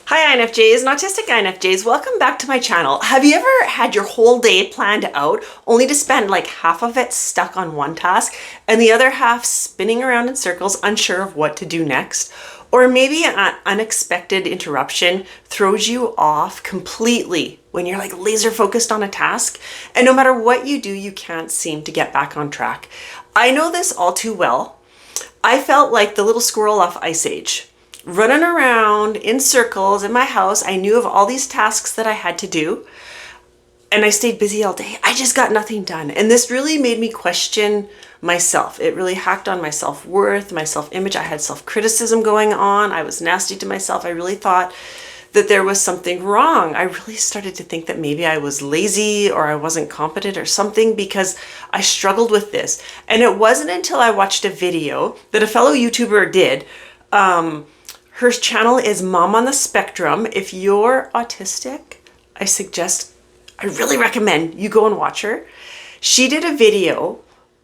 Hi INFJs and autistic INFJs, welcome back to my channel. Have you ever had your whole day planned out only to spend like half of it stuck on one task and the other half spinning around in circles unsure of what to do next? Or maybe an unexpected interruption throws you off completely when you're like laser focused on a task and no matter what you do, you can't seem to get back on track. I know this all too well. I felt like the little squirrel off Ice Age, running around in circles in my house. I knew of all these tasks that I had to do and I stayed busy all day. I just got nothing done. And this really made me question myself. It really hacked on my self-worth, my self-image. I had self-criticism going on. I was nasty to myself. I really thought that there was something wrong. I really started to think that maybe I was lazy or I wasn't competent or something because I struggled with this. And it wasn't until I watched a video that a fellow YouTuber did. Her channel is Mom on the Spectrum. If you're autistic, I really recommend you go and watch her. She did a video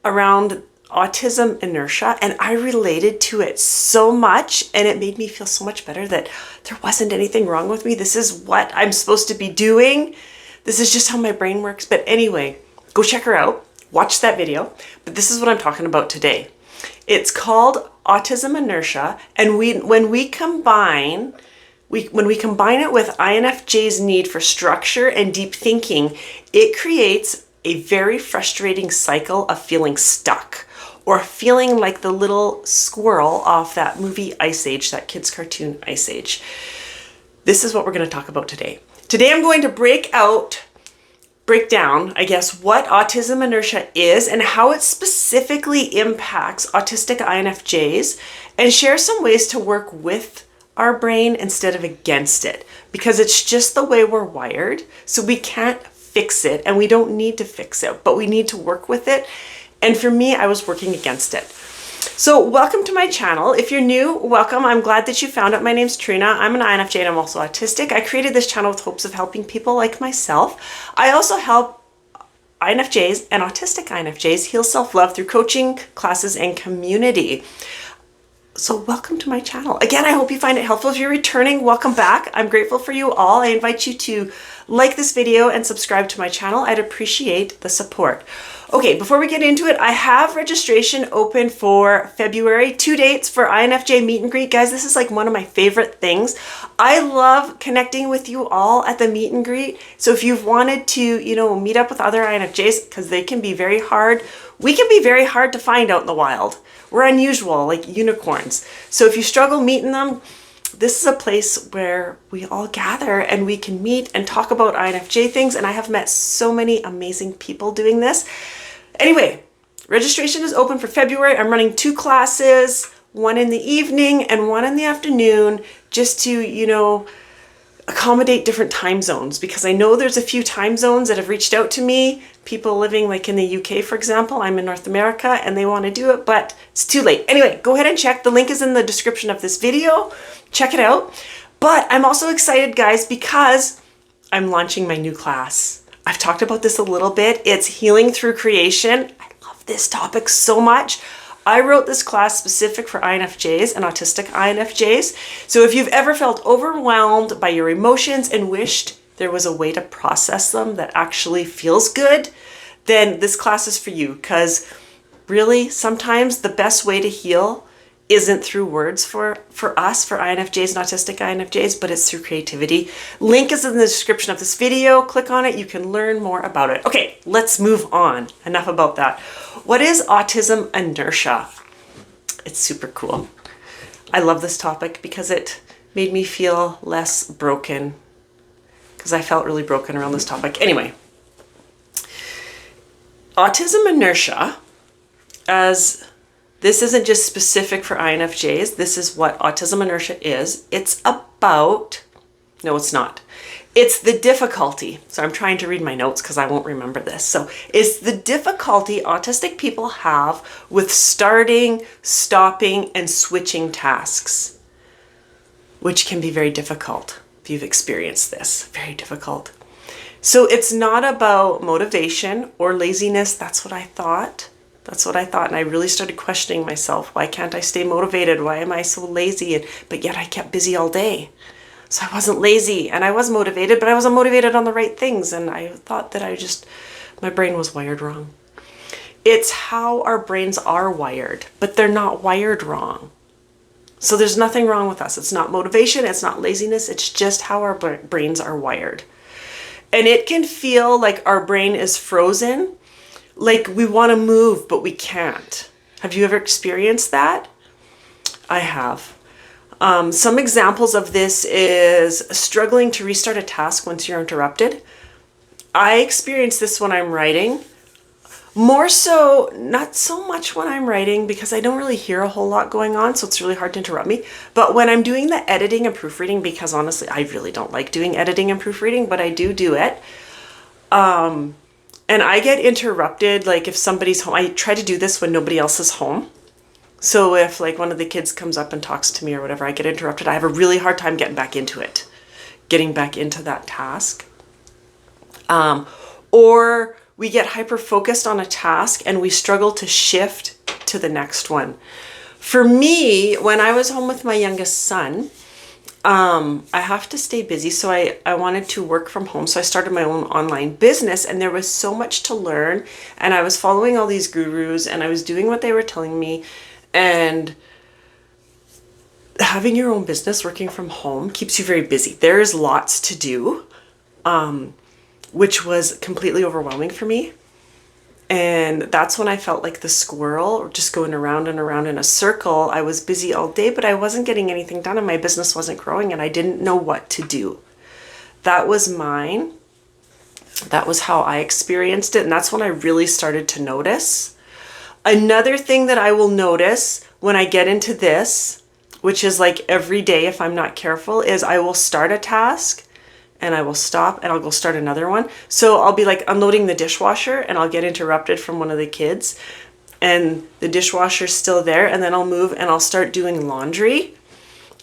around autism inertia and I related to it so much and it made me feel so much better that there wasn't anything wrong with me. This is what I'm supposed to be doing. This is just how my brain works. But anyway, go check her out, watch that video. But this is what I'm talking about today. It's called Autism Inertia, and when we combine it with INFJ's need for structure and deep thinking, it creates a very frustrating cycle of feeling stuck or feeling like the little squirrel off that movie Ice Age, that kid's cartoon Ice Age. This is what we're going to talk about today. Today I'm going to break down, I guess, what autism inertia is and how it specifically impacts autistic INFJs and share some ways to work with our brain instead of against it, because it's just the way we're wired. So we can't fix it and we don't need to fix it, but we need to work with it. And for me, I was working against it. So welcome to my channel. If you're new, welcome. I'm glad that you found it. My name's Trina. I'm an INFJ and I'm also autistic. I created this channel with hopes of helping people like myself. I also help INFJs and autistic INFJs heal self-love through coaching, classes, and community. So welcome to my channel. Again, I hope you find it helpful. If you're returning, welcome back. I'm grateful for you all. I invite you to like this video and subscribe to my channel. I'd appreciate the support. Okay, before we get into it, I have registration open for February. 2 dates for INFJ meet and greet. Guys, this is like one of my favorite things. I love connecting with you all at the meet and greet. So if you've wanted to, meet up with other INFJs, because they can be very hard. We can be very hard to find out in the wild. We're unusual, like unicorns. So if you struggle meeting them, this is a place where we all gather and we can meet and talk about INFJ things. And I have met so many amazing people doing this. Anyway, registration is open for February. I'm running 2 classes, one in the evening and one in the afternoon, just to, accommodate different time zones, because I know there's a few time zones that have reached out to me, people living like in the UK, for example. I'm in North America and they want to do it, but it's too late. Anyway, go ahead and check. The link is in the description of this video. Check it out. But I'm also excited, guys, because I'm launching my new class. I've talked about this a little bit. It's Healing Through Creation. I love this topic so much. I wrote this class specific for INFJs and autistic INFJs. So if you've ever felt overwhelmed by your emotions and wished there was a way to process them that actually feels good, then this class is for you, because really sometimes the best way to heal isn't through words for us, for INFJs and autistic INFJs, but it's through creativity. Link is in the description of this video. Click on it. You can learn more about it. Okay, let's move on. Enough about that. What is autism inertia? It's super cool. I love this topic because it made me feel less broken, because I felt really broken around this topic. Anyway, autism inertia, as this isn't just specific for INFJs. This is what autism inertia is. No, it's not. It's the difficulty. So I'm trying to read my notes because I won't remember this. So it's the difficulty autistic people have with starting, stopping, and switching tasks, which can be very difficult if you've experienced this. Very difficult. So it's not about motivation or laziness. That's what I thought. And I really started questioning myself. Why can't I stay motivated? Why am I so lazy? But yet I kept busy all day. So I wasn't lazy, and I was motivated, but I wasn't motivated on the right things. And I thought that my brain was wired wrong. It's how our brains are wired, but they're not wired wrong. So there's nothing wrong with us. It's not motivation. It's not laziness. It's just how our brains are wired. And it can feel like our brain is frozen, like we want to move, but we can't. Have you ever experienced that? I have. Some examples of this is struggling to restart a task once you're interrupted. I experience this when I'm writing. More so, not so much when I'm writing because I don't really hear a whole lot going on, so it's really hard to interrupt me. But when I'm doing the editing and proofreading, because honestly, I really don't like doing editing and proofreading, but I do it. And I get interrupted, like if somebody's home. I try to do this when nobody else is home. So if like one of the kids comes up and talks to me or whatever, I get interrupted. I have a really hard time getting back into it, getting back into that task. Or we get hyper-focused on a task and we struggle to shift to the next one. For me, when I was home with my youngest son, I have to stay busy. So I wanted to work from home. So I started my own online business, and there was so much to learn. And I was following all these gurus, and I was doing what they were telling me. And having your own business, working from home, keeps you very busy. There's lots to do. Which was completely overwhelming for me. And that's when I felt like the squirrel, just going around and around in a circle. I was busy all day, but I wasn't getting anything done and my business wasn't growing and I didn't know what to do. That was mine. That was how I experienced it. And that's when I really started to notice. Another thing that I will notice when I get into this, which is like every day if I'm not careful, is I will start a task and I will stop and I'll go start another one. So I'll be like unloading the dishwasher and I'll get interrupted from one of the kids and the dishwasher's still there, and then I'll move and I'll start doing laundry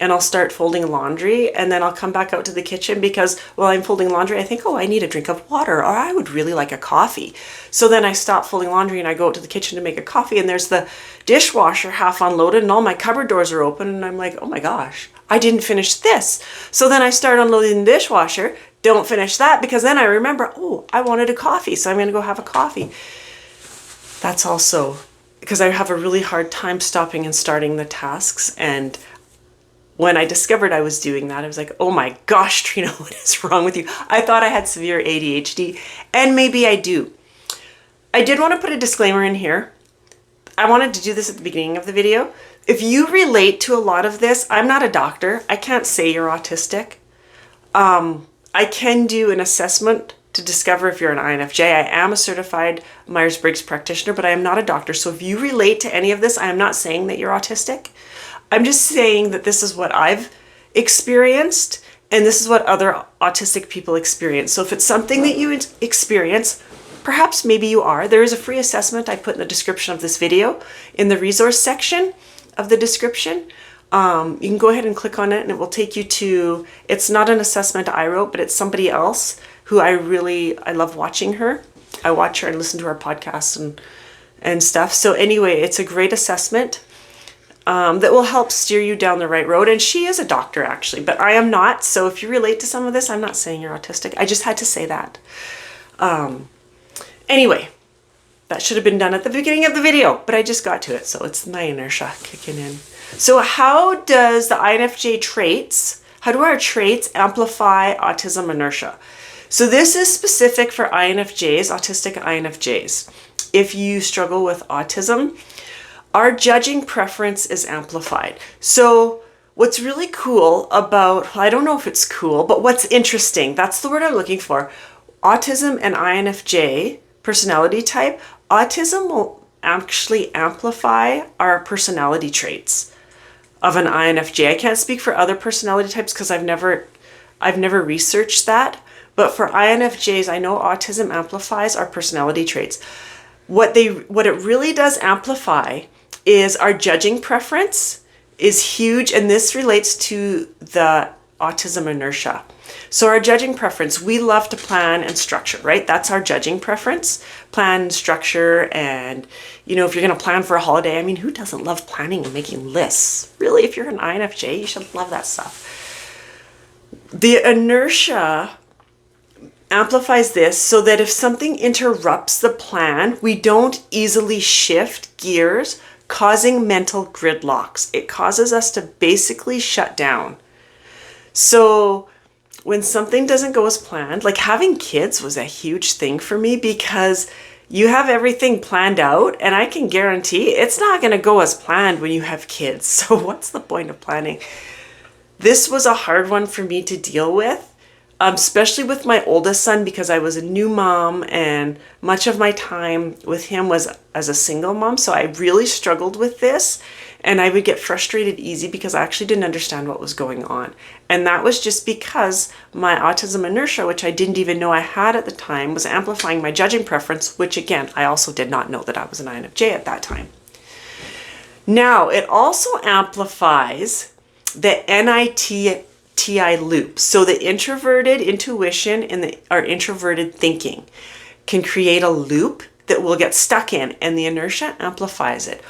and I'll start folding laundry, and then I'll come back out to the kitchen because while I'm folding laundry, I think, oh, I need a drink of water, or I would really like a coffee. So then I stop folding laundry and I go out to the kitchen to make a coffee, and there's the dishwasher half unloaded and all my cupboard doors are open, and I'm like, oh my gosh, I didn't finish this. So then I start unloading the dishwasher, don't finish that because then I remember, oh, I wanted a coffee, so I'm going to go have a coffee. That's also because I have a really hard time stopping and starting the tasks. And when I discovered I was doing that, I was like, oh my gosh, Trina, what is wrong with you? I thought I had severe ADHD, and maybe I do. I did want to put a disclaimer in here. I wanted to do this at the beginning of the video. If you relate to a lot of this, I'm not a doctor. I can't say you're autistic. I can do an assessment to discover if you're an INFJ. I am a certified Myers-Briggs practitioner, but I am not a doctor. So if you relate to any of this, I am not saying that you're autistic. I'm just saying that this is what I've experienced and this is what other autistic people experience. So if it's something that you experience, perhaps maybe you are. There is a free assessment I put in the description of this video in the resource section of the description. You can go ahead and click on it and it will take you to, it's not an assessment I wrote, but it's somebody else who I love watching her. I watch her and listen to her podcasts and stuff. So anyway, it's a great assessment that will help steer you down the right road. And she is a doctor actually, but I am not. So if you relate to some of this, I'm not saying you're autistic. I just had to say that. Anyway, that should have been done at the beginning of the video, but I just got to it. So it's my inertia kicking in. So how does the INFJ traits, how do our traits amplify autism inertia? So this is specific for INFJs, autistic INFJs. If you struggle with autism, our judging preference is amplified. So what's really cool about, I don't know if it's cool, but what's interesting, that's the word I'm looking for. Autism and INFJ personality type, autism will actually amplify our personality traits of an INFJ. I can't speak for other personality types because I've never researched that. But for INFJs, I know autism amplifies our personality traits. What it really does amplify is our judging preference is huge, and this relates to the autism inertia. So our judging preference, we love to plan and structure, right? That's our judging preference, plan, structure, and if you're going to plan for a holiday, I mean, who doesn't love planning and making lists? Really, if you're an INFJ, you should love that stuff. The inertia amplifies this so that if something interrupts the plan, we don't easily shift gears, causing mental gridlocks. It causes us to basically shut down. So when something doesn't go as planned, like having kids was a huge thing for me because you have everything planned out and I can guarantee it's not going to go as planned when you have kids. So what's the point of planning? This was a hard one for me to deal with. Especially with my oldest son, because I was a new mom and much of my time with him was as a single mom. So I really struggled with this and I would get frustrated easy because I actually didn't understand what was going on. And that was just because my autism inertia, which I didn't even know I had at the time, was amplifying my judging preference, which again, I also did not know that I was an INFJ at that time. Now, it also amplifies the NITI loop. So the introverted intuition and our introverted thinking can create a loop that we'll get stuck in, and the inertia amplifies it.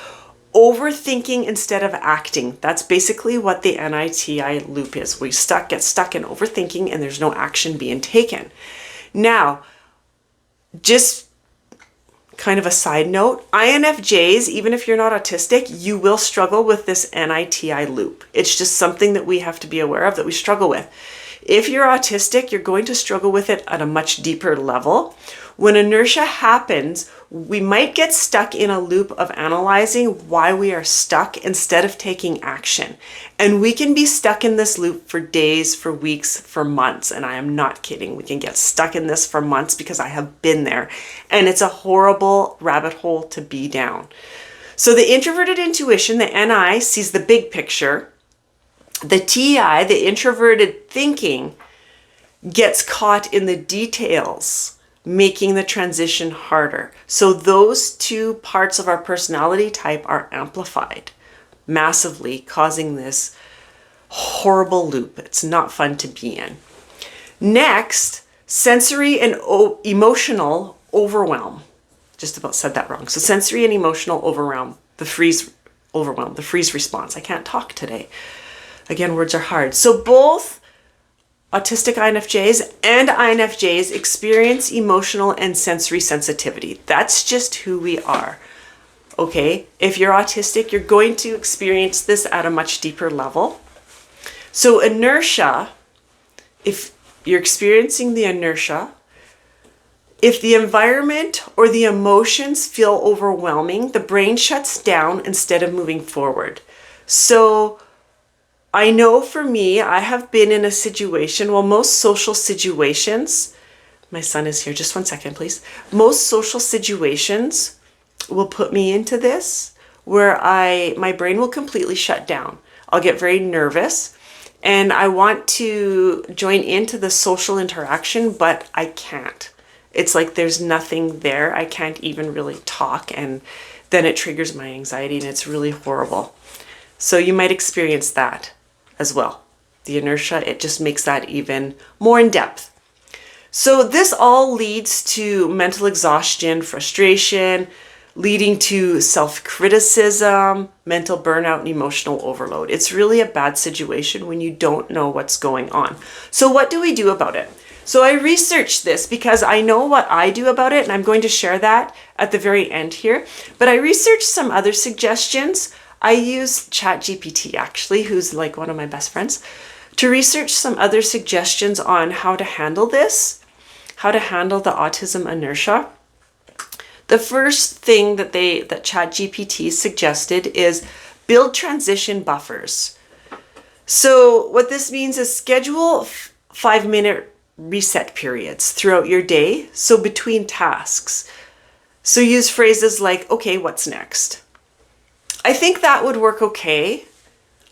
Overthinking instead of acting. That's basically what the NITI loop is. We get stuck in overthinking and there's no action being taken. Now, just kind of a side note, INFJs, even if you're not autistic, you will struggle with this NITI loop. It's just something that we have to be aware of, that we struggle with. If you're autistic, you're going to struggle with it at a much deeper level. When inertia happens, we might get stuck in a loop of analyzing why we are stuck instead of taking action. And we can be stuck in this loop for days, for weeks, for months. And I am not kidding. We can get stuck in this for months because I have been there. And it's a horrible rabbit hole to be down. So the introverted intuition, the NI, sees the big picture. The TI, the introverted thinking, gets caught in the details, making the transition harder. So those two parts of our personality type are amplified massively, causing this horrible loop. It's not fun to be in. Next, sensory and emotional overwhelm. Just about said that wrong. So sensory and emotional overwhelm, the freeze response. I can't talk today. Again, words are hard. So both autistic INFJs and INFJs experience emotional and sensory sensitivity. That's just who we are. Okay, if you're autistic, you're going to experience this at a much deeper level. So inertia, if you're experiencing the inertia, if the environment or the emotions feel overwhelming, the brain shuts down instead of moving forward. So I know for me, I have been in a situation, well, most social situations, my son is here, just one second, please. Most social situations will put me into this where my brain will completely shut down. I'll get very nervous and I want to join into the social interaction, but I can't. It's like there's nothing there. I can't even really talk, and then it triggers my anxiety and it's really horrible. So you might experience that as well. The inertia, it just makes that even more in depth. So this all leads to mental exhaustion, frustration, leading to self-criticism, mental burnout, and emotional overload. It's really a bad situation when you don't know what's going on. So what do we do about it? So I researched this because I know what I do about it, and I'm going to share that at the very end here. But I researched some other suggestions. I use ChatGPT, actually, who's like one of my best friends, to research some other suggestions on how to handle this, how to handle the autism inertia. The first thing that ChatGPT suggested is build transition buffers. So what this means is schedule 5-minute reset periods throughout your day, so between tasks. So use phrases like, okay, what's next? I think that would work okay,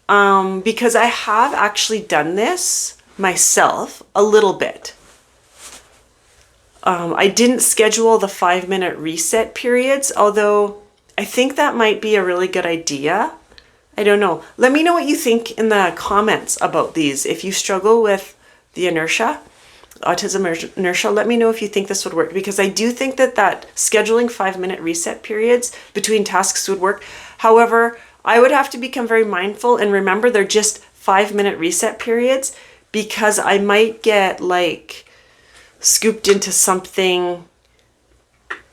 because I have actually done this myself a little bit. I didn't schedule the 5-minute reset periods, although I think that might be a really good idea. I don't know. Let me know what you think in the comments about these. If you struggle with the inertia, autism inertia, let me know if you think this would work, because I do think that scheduling 5-minute reset periods between tasks would work. However, I would have to become very mindful and remember they're just 5-minute reset periods, because I might get like scooped into something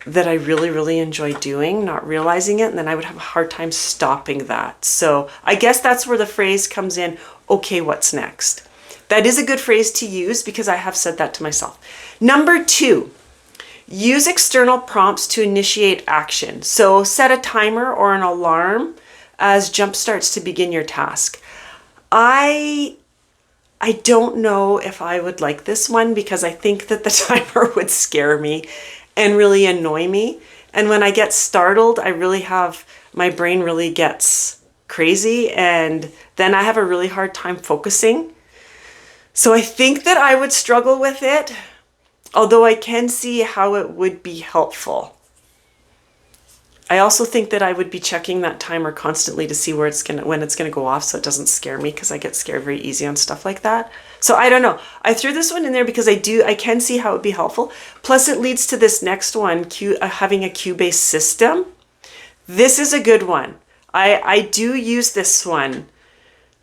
that I really, really enjoy doing, not realizing it, and then I would have a hard time stopping that. So I guess that's where the phrase comes in, okay, what's next? That is a good phrase to use because I have said that to myself. Number 2, use external prompts to initiate action. So set a timer or an alarm as jump starts to begin your task. I don't know if I would like this one because I think that the timer would scare me and really annoy me. And when I get startled, my brain really gets crazy, and then I have a really hard time focusing. So I think that I would struggle with it, although I can see how it would be helpful. I also think that I would be checking that timer constantly to see when it's gonna go off, so it doesn't scare me, because I get scared very easy on stuff like that. So I don't know. I threw this one in there because I can see how it would be helpful. Plus it leads to this next one, having a cue-based system. This is a good one. I do use this one,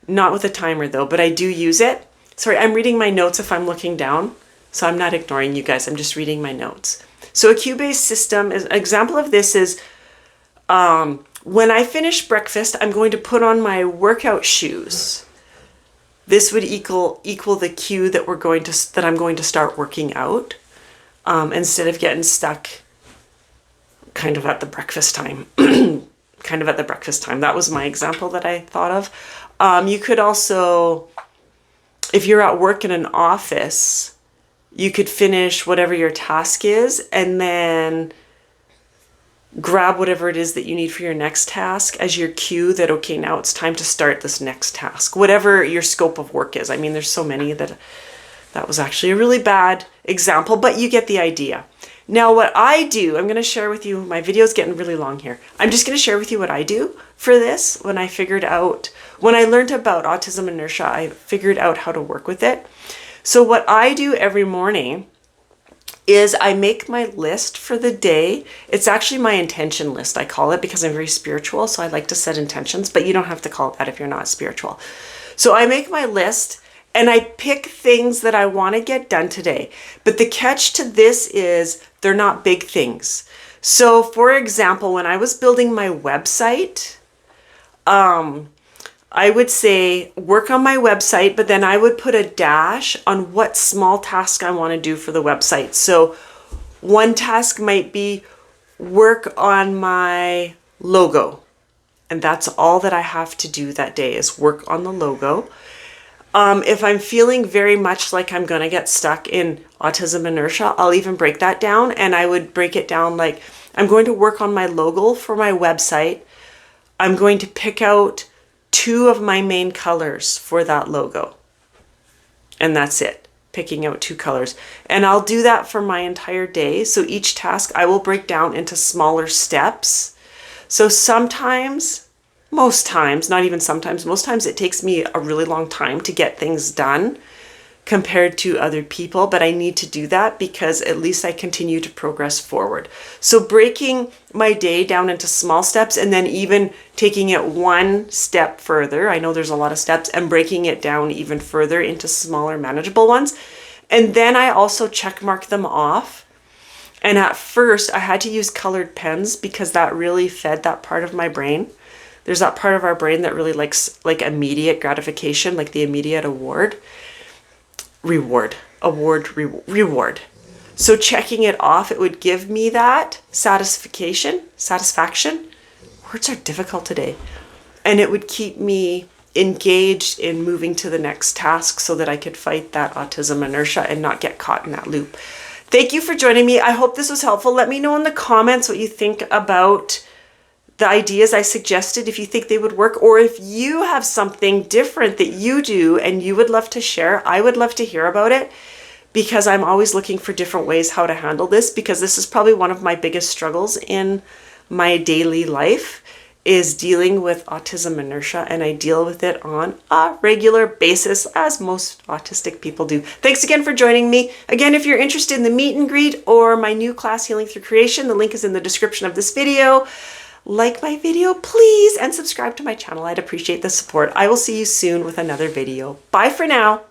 not with a timer though, but I do use it. Sorry, I'm reading my notes if I'm looking down, so I'm not ignoring you guys. I'm just reading my notes. So a cue-based system, an example of this is, when I finish breakfast, I'm going to put on my workout shoes. This would equal the cue that I'm going to start working out, instead of getting stuck kind of at the breakfast time. That was my example that I thought of. You could also, if you're at work in an office, you could finish whatever your task is and then grab whatever it is that you need for your next task as your cue that, okay, now it's time to start this next task, whatever your scope of work is. I mean, there's so many that was actually a really bad example, but you get the idea. Now what I do, I'm going to share with you, my video's getting really long here. I'm just going to share with you what I do for this. When I learned about autism inertia, I figured out how to work with it. So what I do every morning is I make my list for the day. It's actually my intention list, I call it, because I'm very spiritual, so I like to set intentions, but you don't have to call it that if you're not spiritual. So I make my list and I pick things that I want to get done today. But the catch to this is they're not big things. So for example, when I was building my website, I would say work on my website, but then I would put a dash on what small task I want to do for the website. So one task might be work on my logo. And that's all that I have to do that day is work on the logo. If I'm feeling very much like I'm going to get stuck in autism inertia, I'll even break that down, and I would break it down like I'm going to work on my logo for my website. I'm going to pick out 2 of my main colors for that logo. And that's it, picking out 2 colors. And I'll do that for my entire day. So each task I will break down into smaller steps. So most times it takes me a really long time to get things done compared to other people, but I need to do that because at least I continue to progress forward. So breaking my day down into small steps and then even taking it one step further, I know there's a lot of steps, and breaking it down even further into smaller manageable ones. And then I also check mark them off. And at first I had to use colored pens because that really fed that part of my brain. There's that part of our brain that really likes like immediate gratification, like the immediate reward. So checking it off, it would give me that satisfaction. Words are difficult today. And it would keep me engaged in moving to the next task so that I could fight that autism inertia and not get caught in that loop. Thank you for joining me. I hope this was helpful. Let me know in the comments what you think about the ideas I suggested, if you think they would work, or if you have something different that you do and you would love to share. I would love to hear about it because I'm always looking for different ways how to handle this, because this is probably one of my biggest struggles in my daily life is dealing with autism inertia, and I deal with it on a regular basis, as most autistic people do. Thanks again for joining me. Again, if you're interested in the meet and greet or my new class, Healing Through Creation, the link is in the description of this video. Like my video, please, and subscribe to my channel. I'd appreciate the support. I will see you soon with another video. Bye for now.